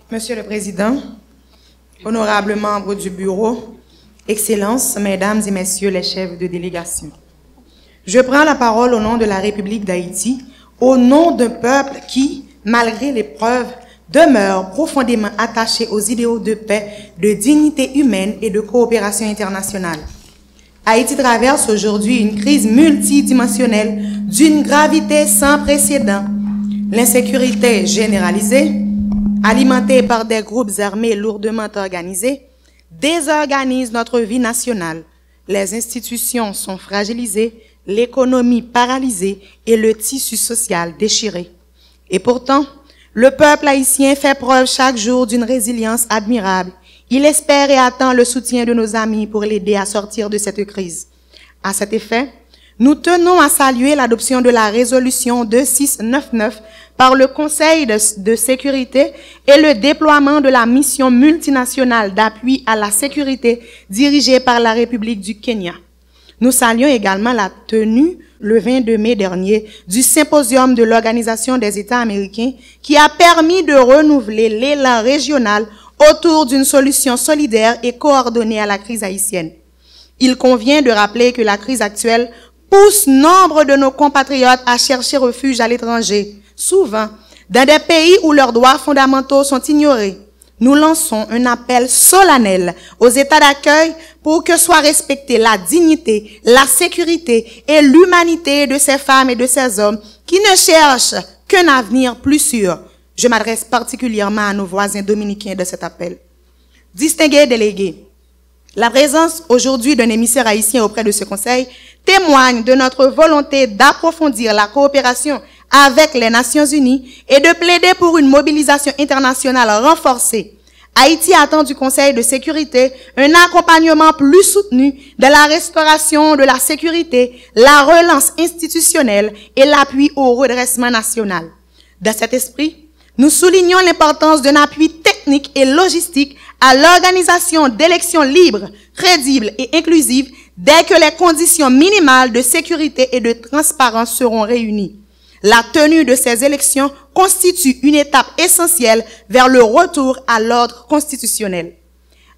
Monsieur le Président, honorables membres du Bureau, Excellences, Mesdames et Messieurs les chefs de délégation. Je prends la parole au nom de la République d'Haïti, au nom d'un peuple qui, malgré l'épreuve, demeure profondément attaché aux idéaux de paix, de dignité humaine et de coopération internationale. Haïti traverse aujourd'hui une crise multidimensionnelle d'une gravité sans précédent. L'insécurité généralisée, alimentée par des groupes armés lourdement organisés, désorganise notre vie nationale. Les institutions sont fragilisées, l'économie paralysée et le tissu social déchiré. Et pourtant, le peuple haïtien fait preuve chaque jour d'une résilience admirable. Il espère et attend le soutien de nos amis pour l'aider à sortir de cette crise. À cet effet, nous tenons à saluer l'adoption de la résolution 2699 par le Conseil de sécurité et le déploiement de la mission multinationale d'appui à la sécurité dirigée par la République du Kenya. Nous saluons également la tenue, le 22 mai dernier, du symposium de l'Organisation des États américains qui a permis de renouveler l'élan régional autour d'une solution solidaire et coordonnée à la crise haïtienne. Il convient de rappeler que la crise actuelle pousse nombre de nos compatriotes à chercher refuge à l'étranger, souvent dans des pays où leurs droits fondamentaux sont ignorés. Nous lançons un appel solennel aux États d'accueil pour que soit respectée la dignité, la sécurité et l'humanité de ces femmes et de ces hommes qui ne cherchent qu'un avenir plus sûr. Je m'adresse particulièrement à nos voisins dominicains de cet appel. Distingués délégués, la présence aujourd'hui d'un émissaire haïtien auprès de ce Conseil témoigne de notre volonté d'approfondir la coopération avec les Nations Unies et de plaider pour une mobilisation internationale renforcée. Haïti attend du Conseil de sécurité un accompagnement plus soutenu de la restauration de la sécurité, la relance institutionnelle et l'appui au redressement national. Dans cet esprit, nous soulignons l'importance d'un appui technique et logistique à l'organisation d'élections libres, crédibles et inclusives dès que les conditions minimales de sécurité et de transparence seront réunies. La tenue de ces élections constitue une étape essentielle vers le retour à l'ordre constitutionnel.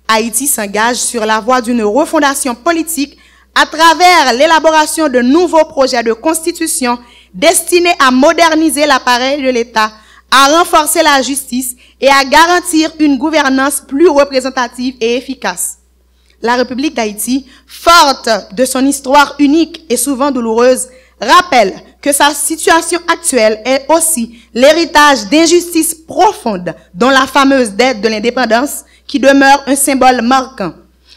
Haïti s'engage sur la voie d'une refondation politique à travers l'élaboration de nouveaux projets de constitution destinés à moderniser l'appareil de l'État, à renforcer la justice et à garantir une gouvernance plus représentative et efficace. La République d'Haïti, forte de son histoire unique et souvent douloureuse, rappelle que sa situation actuelle est aussi l'héritage d'injustices profondes, dont la fameuse dette de l'indépendance, qui demeure un symbole marquant.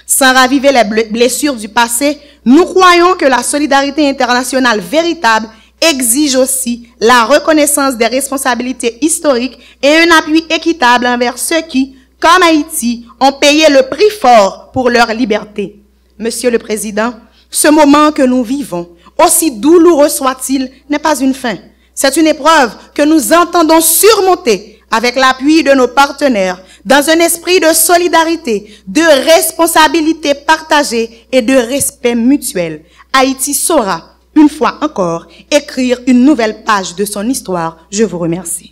Sans raviver les blessures du passé, nous croyons que la solidarité internationale véritable exige aussi la reconnaissance des responsabilités historiques et un appui équitable envers ceux qui, comme Haïti, ont payé le prix fort pour leur liberté. Monsieur le Président, ce moment que nous vivons, aussi douloureux soit-il, n'est pas une fin. C'est une épreuve que nous entendons surmonter avec l'appui de nos partenaires, dans un esprit de solidarité, de responsabilité partagée et de respect mutuel. Haïti saura, une fois encore, écrire une nouvelle page de son histoire. Je vous remercie.